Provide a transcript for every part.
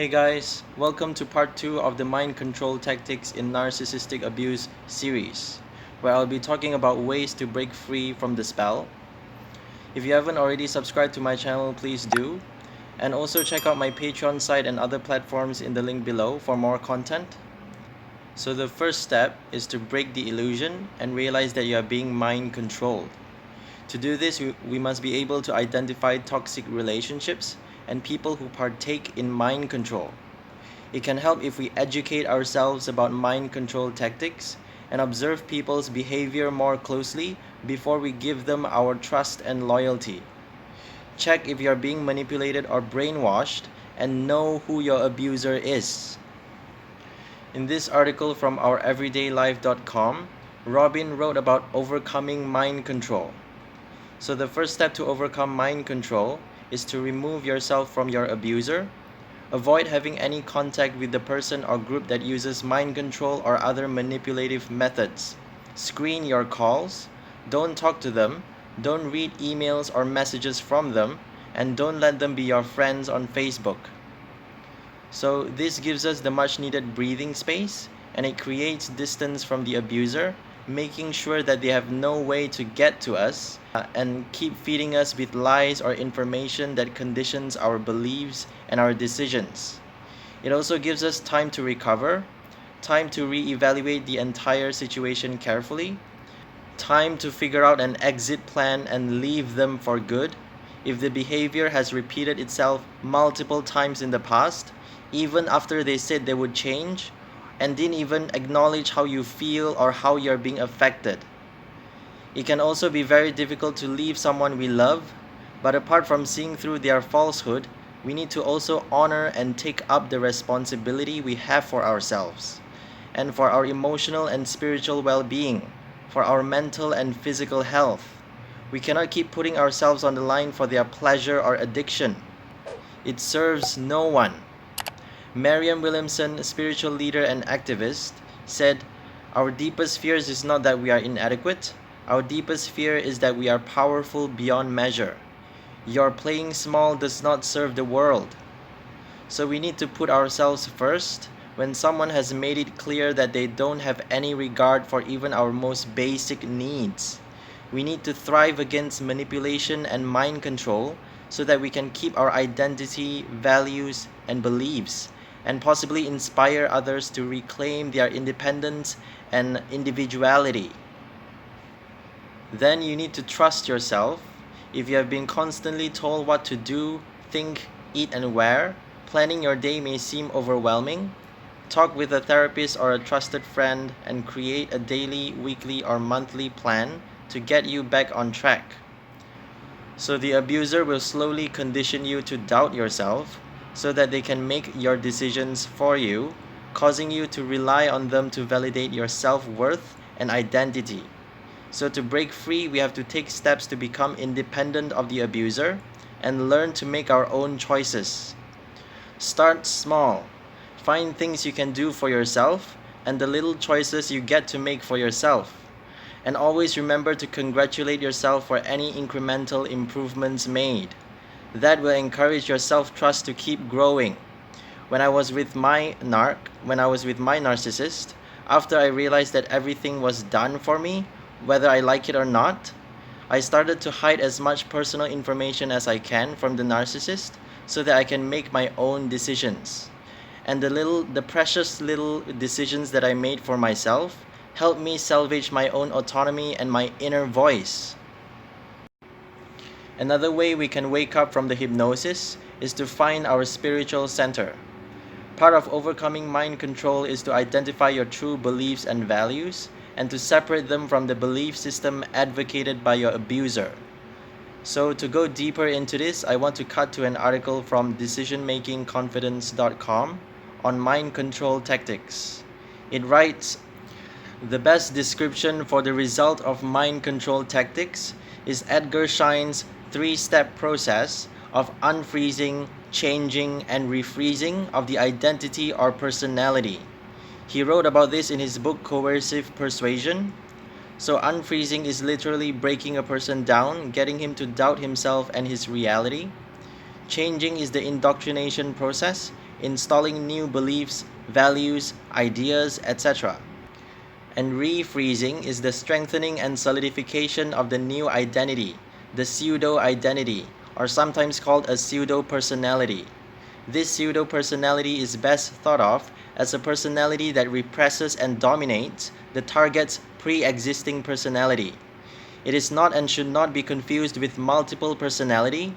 Hey guys, welcome to part 2 of the Mind Control Tactics in Narcissistic Abuse series, where I'll be talking about ways to break free from the spell. If you haven't already subscribed to my channel, please do. And also check out my Patreon site and other platforms in the link below for more content. So the first step is to break the illusion and realize that you are being mind controlled. To do this, we must be able to identify toxic relationships and people who partake in mind control. It can help if we educate ourselves about mind control tactics and observe people's behavior more closely before we give them our trust and loyalty. Check if you're being manipulated or brainwashed and know who your abuser is. In this article from oureverydaylife.com, Robin wrote about overcoming mind control. So the first step to overcome mind control is to remove yourself from your abuser. Avoid having any contact with the person or group that uses mind control or other manipulative methods. Screen your calls. Don't talk to them. Don't read emails or messages from them. And don't let them be your friends on Facebook. So this gives us the much needed breathing space, and it creates distance from the abuser, making sure that they have no way to get to us and keep feeding us with lies or information that conditions our beliefs and our decisions. It also gives us time to recover, time to reevaluate the entire situation carefully, time to figure out an exit plan and leave them for good. If the behavior has repeated itself multiple times in the past, even after they said they would change, and didn't even acknowledge how you feel or how you're being affected. It can also be very difficult to leave someone we love, but apart from seeing through their falsehood, we need to also honor and take up the responsibility we have for ourselves, and for our emotional and spiritual well-being, for our mental and physical health. We cannot keep putting ourselves on the line for their pleasure or addiction. It serves no one. Mariam Williamson, spiritual leader and activist, said, "Our deepest fears is not that we are inadequate. Our deepest fear is that we are powerful beyond measure. Your playing small does not serve the world." So we need to put ourselves first when someone has made it clear that they don't have any regard for even our most basic needs. We need to thrive against manipulation and mind control so that we can keep our identity, values, and beliefs, and possibly inspire others to reclaim their independence and individuality. Then you need to trust yourself. If you have been constantly told what to do, think, eat, and wear, planning your day may seem overwhelming. Talk with a therapist or a trusted friend and create a daily, weekly, or monthly plan to get you back on track. So the abuser will slowly condition you to doubt yourself so that they can make your decisions for you, causing you to rely on them to validate your self-worth and identity. So to break free, we have to take steps to become independent of the abuser and learn to make our own choices. Start small. Find things you can do for yourself and the little choices you get to make for yourself. And always remember to congratulate yourself for any incremental improvements made. That will encourage your self-trust to keep growing. When I was with my narcissist, after I realized that everything was done for me, whether I like it or not, I started to hide as much personal information as I can from the narcissist so that I can make my own decisions. And the precious little decisions that I made for myself helped me salvage my own autonomy and my inner voice. Another way we can wake up from the hypnosis is to find our spiritual center. Part of overcoming mind control is to identify your true beliefs and values and to separate them from the belief system advocated by your abuser. So to go deeper into this, I want to cut to an article from decisionmakingconfidence.com on mind control tactics. It writes, "The best description for the result of mind control tactics is Edgar Schein's 3-step process of unfreezing, changing, and refreezing of the identity or personality." He wrote about this in his book Coercive Persuasion. So unfreezing is literally breaking a person down, getting him to doubt himself and his reality. Changing is the indoctrination process. installing new beliefs, values, ideas, etc. And refreezing is the strengthening and solidification of the new identity, the pseudo identity, or sometimes called a pseudo personality. This pseudo personality is best thought of as a personality that represses and dominates the target's pre existing personality. It is not and should not be confused with multiple personality.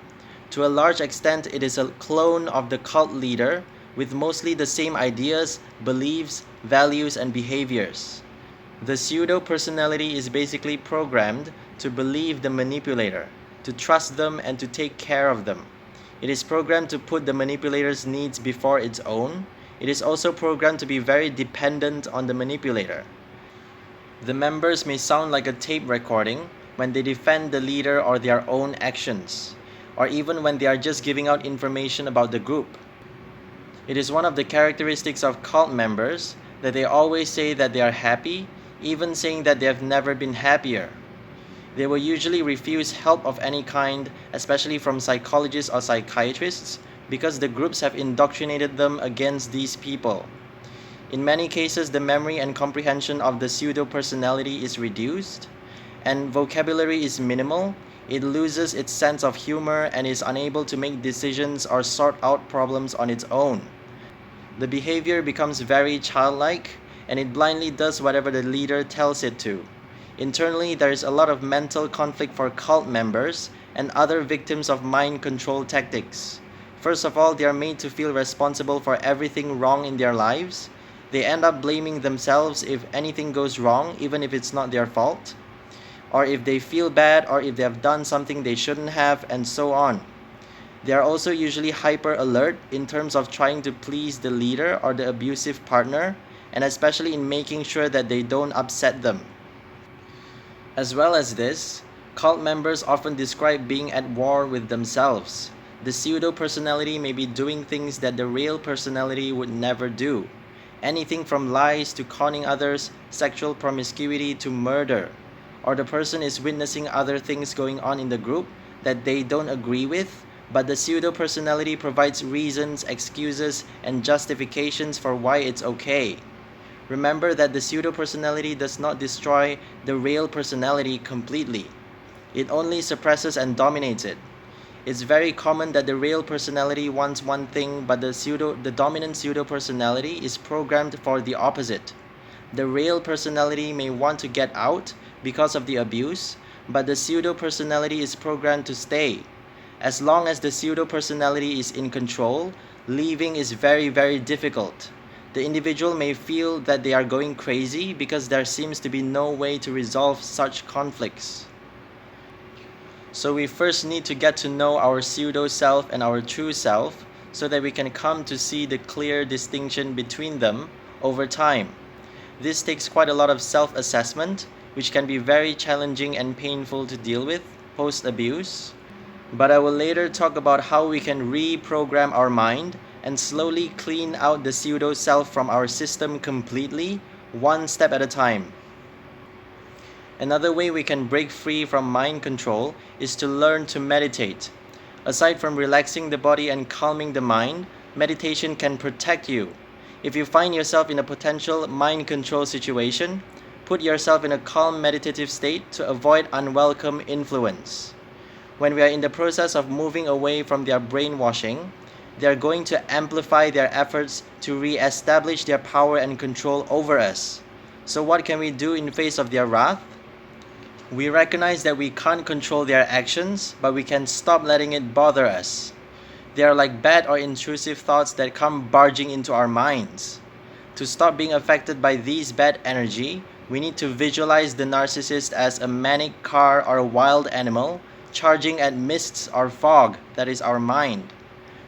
To a large extent, it is a clone of the cult leader with mostly the same ideas, beliefs, values, and behaviors. The pseudo personality is basically programmed to believe the manipulator, to trust them, and to take care of them. It is programmed to put the manipulator's needs before its own. It is also programmed to be very dependent on the manipulator. The members may sound like a tape recording when they defend the leader or their own actions, or even when they are just giving out information about the group. It is one of the characteristics of cult members that they always say that they are happy, even saying that they have never been happier. They will usually refuse help of any kind, especially from psychologists or psychiatrists, because the groups have indoctrinated them against these people. In many cases, the memory and comprehension of the pseudo-personality is reduced, and vocabulary is minimal. It loses its sense of humor and is unable to make decisions or sort out problems on its own. The behavior becomes very childlike, and it blindly does whatever the leader tells it to. Internally, there is a lot of mental conflict for cult members and other victims of mind control tactics. First of all, they are made to feel responsible for everything wrong in their lives. They end up blaming themselves if anything goes wrong, even if it's not their fault, or if they feel bad, or if they have done something they shouldn't have, and so on. They are also usually hyper alert in terms of trying to please the leader or the abusive partner, and especially in making sure that they don't upset them. As well as this, cult members often describe being at war with themselves. The pseudo-personality may be doing things that the real personality would never do. Anything from lies to conning others, sexual promiscuity to murder. Or the person is witnessing other things going on in the group that they don't agree with, but the pseudo-personality provides reasons, excuses, and justifications for why it's okay. Remember that the pseudo-personality does not destroy the real personality completely. It only suppresses and dominates it. It's very common that the real personality wants one thing, but the dominant pseudo-personality is programmed for the opposite. The real personality may want to get out because of the abuse, but the pseudo-personality is programmed to stay. As long as the pseudo-personality is in control, leaving is very, very difficult. The individual may feel that they are going crazy because there seems to be no way to resolve such conflicts. So we first need to get to know our pseudo-self and our true self so that we can come to see the clear distinction between them over time. This takes quite a lot of self-assessment, which can be very challenging and painful to deal with post-abuse. But I will later talk about how we can reprogram our mind and slowly clean out the pseudo-self from our system completely, one step at a time. Another way we can break free from mind control is to learn to meditate. Aside from relaxing the body and calming the mind, meditation can protect you. If you find yourself in a potential mind control situation, put yourself in a calm meditative state to avoid unwelcome influence. When we are in the process of moving away from their brainwashing, they are going to amplify their efforts to re-establish their power and control over us. So what can we do in face of their wrath? We recognize that we can't control their actions, but we can stop letting it bother us. They are like bad or intrusive thoughts that come barging into our minds. To stop being affected by these bad energy, we need to visualize the narcissist as a manic car or a wild animal charging at mists or fog that is our mind.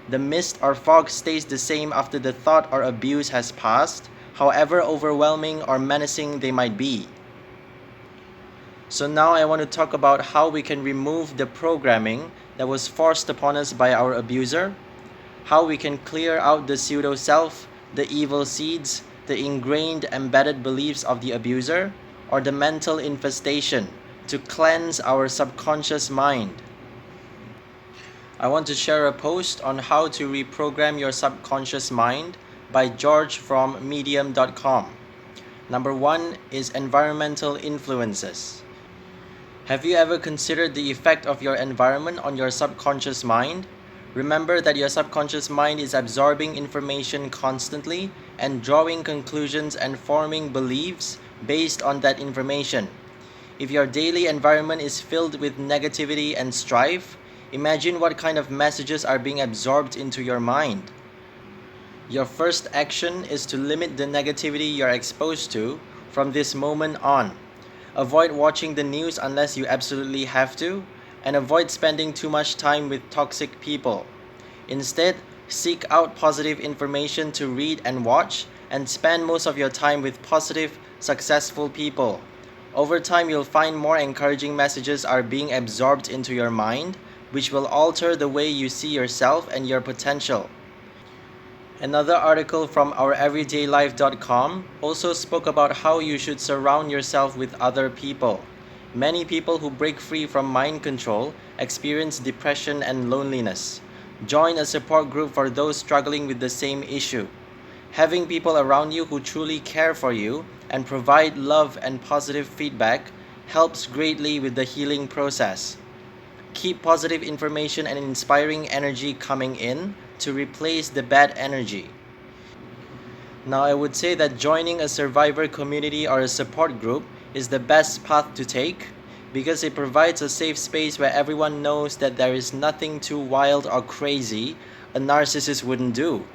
The mist or fog stays the same after the thought or abuse has passed, however overwhelming or menacing they might be. So now I want to talk about how we can remove the programming that was forced upon us by our abuser, how we can clear out the pseudo-self, the evil seeds, the ingrained embedded beliefs of the abuser, or the mental infestation to cleanse our subconscious mind. I want to share a post on how to reprogram your subconscious mind by George from medium.com. Number 1 is environmental influences. Have you ever considered the effect of your environment on your subconscious mind? Remember that your subconscious mind is absorbing information constantly and drawing conclusions and forming beliefs based on that information. If your daily environment is filled with negativity and strife, imagine what kind of messages are being absorbed into your mind. Your first action is to limit the negativity you're exposed to from this moment on. Avoid watching the news unless you absolutely have to, and avoid spending too much time with toxic people. Instead, seek out positive information to read and watch, and spend most of your time with positive, successful people. Over time, you'll find more encouraging messages are being absorbed into your mind, which will alter the way you see yourself and your potential. Another article from oureverydaylife.com also spoke about how you should surround yourself with other people. Many people who break free from mind control experience depression and loneliness. Join a support group for those struggling with the same issue. Having people around you who truly care for you and provide love and positive feedback helps greatly with the healing process. Keep positive information and inspiring energy coming in to replace the bad energy. Now, I would say that joining a survivor community or a support group is the best path to take because it provides a safe space where everyone knows that there is nothing too wild or crazy a narcissist wouldn't do.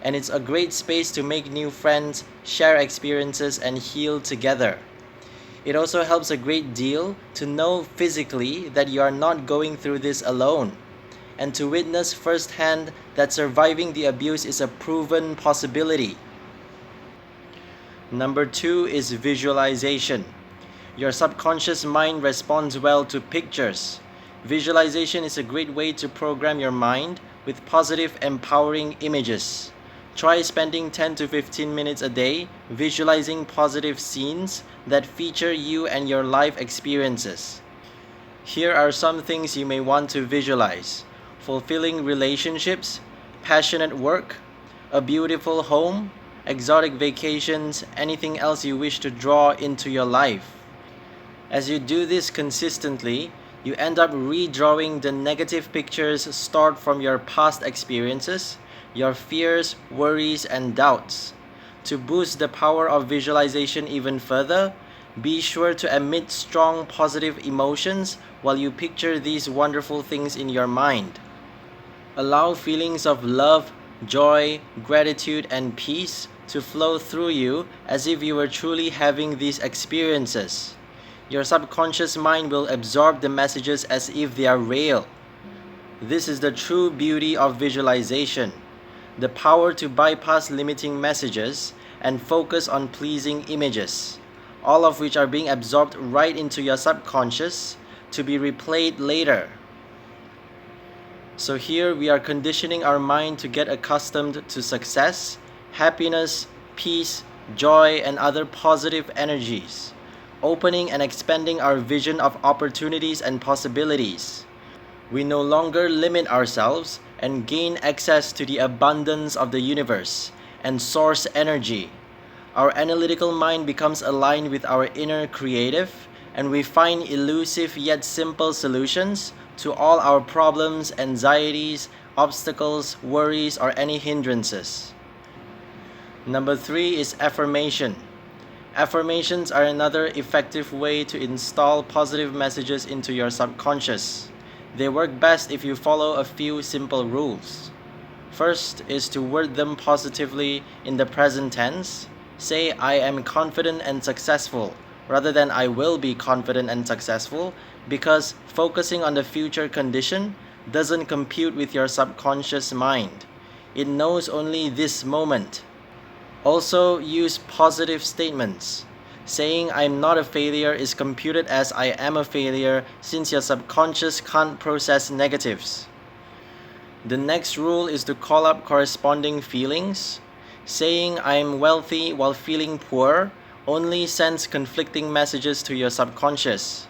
And it's a great space to make new friends, share experiences, and heal together. It also helps a great deal to know physically that you are not going through this alone, and to witness firsthand that surviving the abuse is a proven possibility. Number 2 is visualization. Your subconscious mind responds well to pictures. Visualization is a great way to program your mind with positive, empowering images. Try spending 10 to 15 minutes a day visualizing positive scenes that feature you and your life experiences. Here are some things you may want to visualize: fulfilling relationships, passionate work, a beautiful home, exotic vacations, anything else you wish to draw into your life. As you do this consistently, you end up redrawing the negative pictures stored from your past experiences, your fears, worries, and doubts. To boost the power of visualization even further, be sure to emit strong positive emotions while you picture these wonderful things in your mind. Allow feelings of love, joy, gratitude, and peace to flow through you as if you were truly having these experiences. Your subconscious mind will absorb the messages as if they are real. This is the true beauty of visualization: the power to bypass limiting messages and focus on pleasing images, all of which are being absorbed right into your subconscious to be replayed later. So here we are conditioning our mind to get accustomed to success, happiness, peace, joy, and other positive energies, opening and expanding our vision of opportunities and possibilities. We no longer limit ourselves and gain access to the abundance of the universe and source energy. Our analytical mind becomes aligned with our inner creative, and we find elusive yet simple solutions to all our problems, anxieties, obstacles, worries, or any hindrances. Number 3 is affirmation. Affirmations are another effective way to install positive messages into your subconscious. They work best if you follow a few simple rules. First is to word them positively in the present tense. Say, "I am confident and successful," rather than "I will be confident and successful," because focusing on the future condition doesn't compute with your subconscious mind. It knows only this moment. Also, use positive statements. Saying "I'm not a failure" is computed as "I am a failure," since your subconscious can't process negatives. The next rule is to call up corresponding feelings. Saying "I'm wealthy" while feeling poor only sends conflicting messages to your subconscious.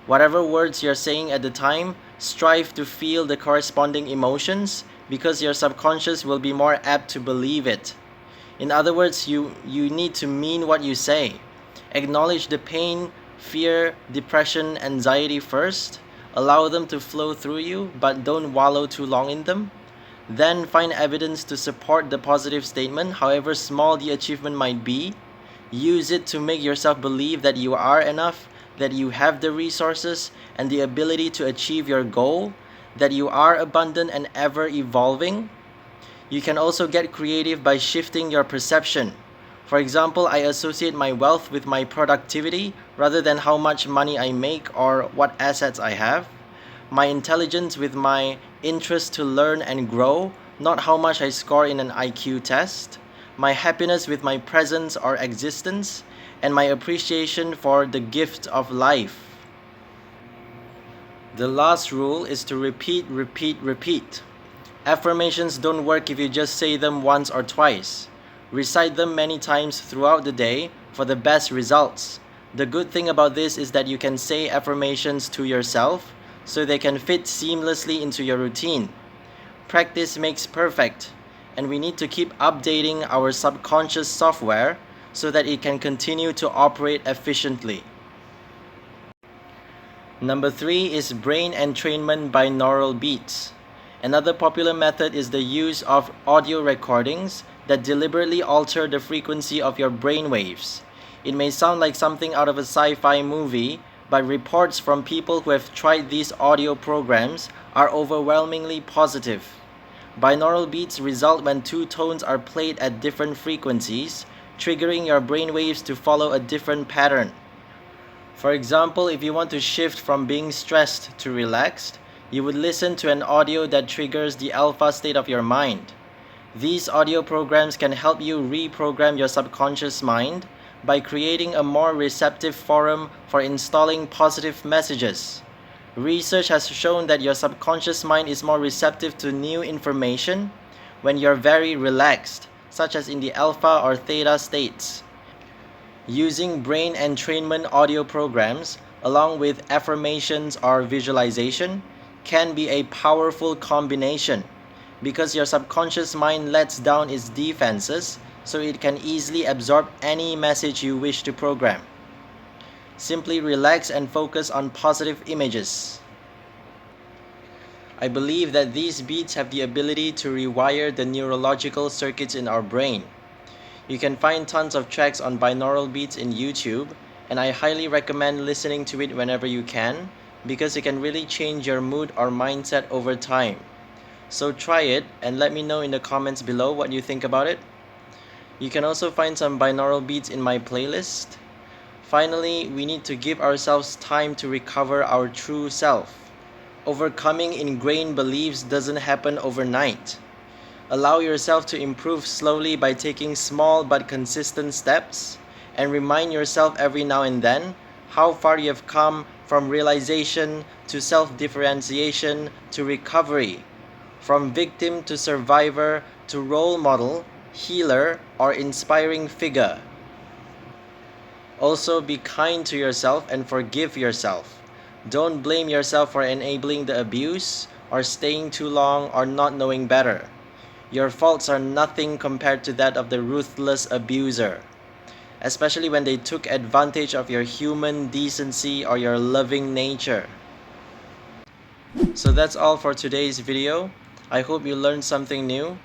Whatever words you're saying at the time, strive to feel the corresponding emotions because your subconscious will be more apt to believe it. In other words, you need to mean what you say. Acknowledge the pain, fear, depression, anxiety first. Allow them to flow through you, but don't wallow too long in them. Then find evidence to support the positive statement, however small the achievement might be. Use it to make yourself believe that you are enough, that you have the resources and the ability to achieve your goal, that you are abundant and ever evolving. You can also get creative by shifting your perception. For example, I associate my wealth with my productivity rather than how much money I make or what assets I have. My intelligence with my interest to learn and grow, not how much I score in an IQ test. My happiness with my presence or existence, and my appreciation for the gift of life. The last rule is to repeat, repeat, repeat. Affirmations don't work if you just say them once or twice. Recite them many times throughout the day for the best results. The good thing about this is that you can say affirmations to yourself so they can fit seamlessly into your routine. Practice makes perfect, and we need to keep updating our subconscious software so that it can continue to operate efficiently. Number 3 is brain entrainment binaural beats. Another popular method is the use of audio recordings that deliberately alter the frequency of your brain waves. It may sound like something out of a sci-fi movie, but reports from people who have tried these audio programs are overwhelmingly positive. Binaural beats result when two tones are played at different frequencies, triggering your brain waves to follow a different pattern. For example, if you want to shift from being stressed to relaxed, you would listen to an audio that triggers the alpha state of your mind. These audio programs can help you reprogram your subconscious mind by creating a more receptive forum for installing positive messages. Research has shown that your subconscious mind is more receptive to new information when you're very relaxed, such as in the alpha or theta states. Using brain entrainment audio programs along with affirmations or visualization can be a powerful combination because your subconscious mind lets down its defenses so it can easily absorb any message you wish to program. Simply relax and focus on positive images. I believe that these beats have the ability to rewire the neurological circuits in our brain. You can find tons of tracks on binaural beats in YouTube, and I highly recommend listening to it whenever you can because it can really change your mood or mindset over time. So try it and let me know in the comments below what you think about it. You can also find some binaural beats in my playlist. Finally, we need to give ourselves time to recover our true self. Overcoming ingrained beliefs doesn't happen overnight. Allow yourself to improve slowly by taking small but consistent steps, and remind yourself every now and then how far you have come from realization to self-differentiation to recovery, from victim to survivor to role model, healer, or inspiring figure. Also, be kind to yourself and forgive yourself. Don't blame yourself for enabling the abuse, or staying too long, or not knowing better. Your faults are nothing compared to that of the ruthless abuser, especially when they took advantage of your human decency or your loving nature. So that's all for today's video. I hope you learned something new.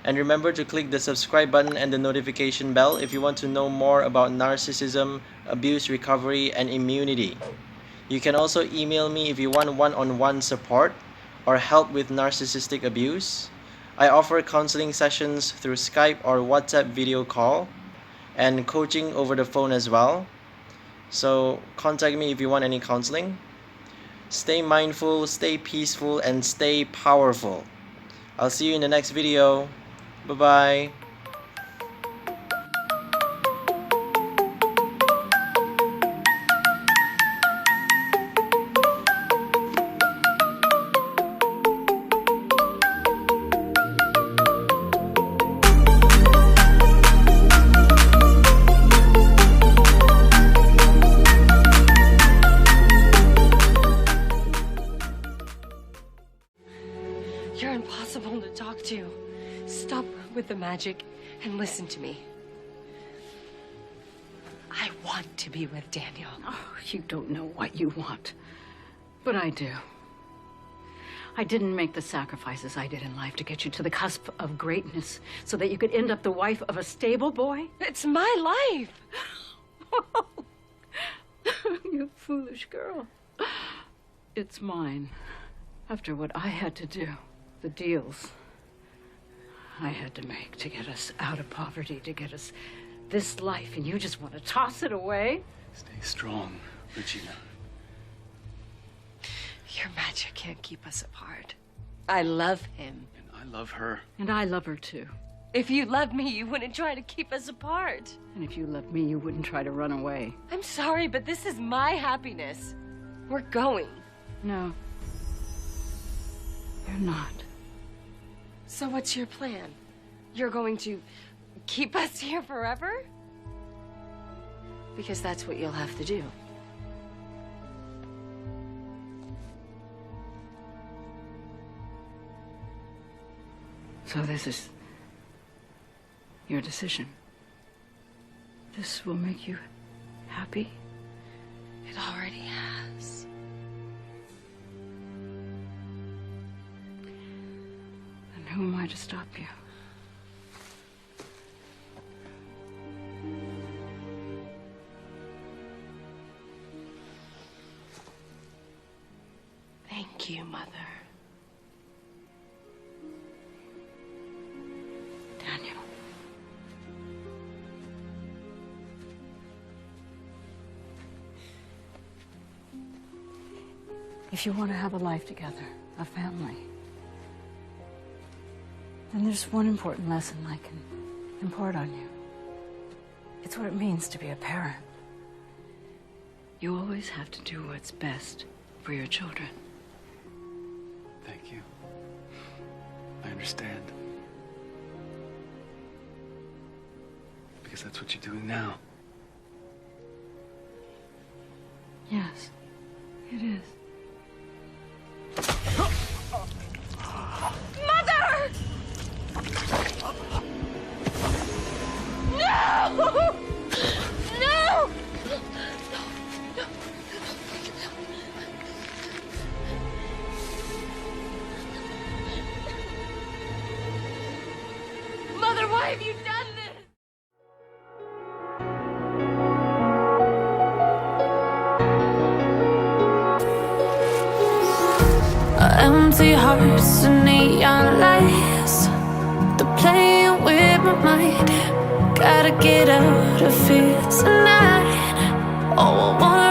And remember to click the subscribe button and the notification bell if you want to know more about narcissism, abuse recovery, and immunity. You can also email me if you want one-on-one support or help with narcissistic abuse. I offer counseling sessions through Skype or WhatsApp video call, and coaching over the phone as well. So contact me if you want any counseling. Stay mindful, stay peaceful, and stay powerful. I'll see you in the next video. Bye-bye. magic and listen to me. I want to be with Daniel. Oh, you don't know what you want. But I do. I didn't make the sacrifices I did in life to get you to the cusp of greatness so that you could end up the wife of a stable boy. It's my life. You foolish girl. It's mine. After what I had to do, the deals I had to make to get us out of poverty, to get us this life, and you just want to toss it away? Stay strong, Regina. Your magic can't keep us apart. I love him. And I love her. And I love her too. If you loved me, you wouldn't try to keep us apart. And if you loved me, you wouldn't try to run away. I'm sorry, but this is my happiness. We're going. No. You're not. So what's your plan? You're going to keep us here forever? Because that's what you'll have to do. So this is your decision. This will make you happy? It already has. And who am I to stop you? Thank you, Mother. Daniel. If you want to have a life together, a family, then there's one important lesson I can impart on you. It's what it means to be a parent. You always have to do what's best for your children. Thank you. I understand. Because that's what you're doing now. Yes, it is. Mother! No! No! Mother, why have you done this? Empty hearts and neon lights, they're playing with my mind. Gotta get out of here tonight. Oh, I want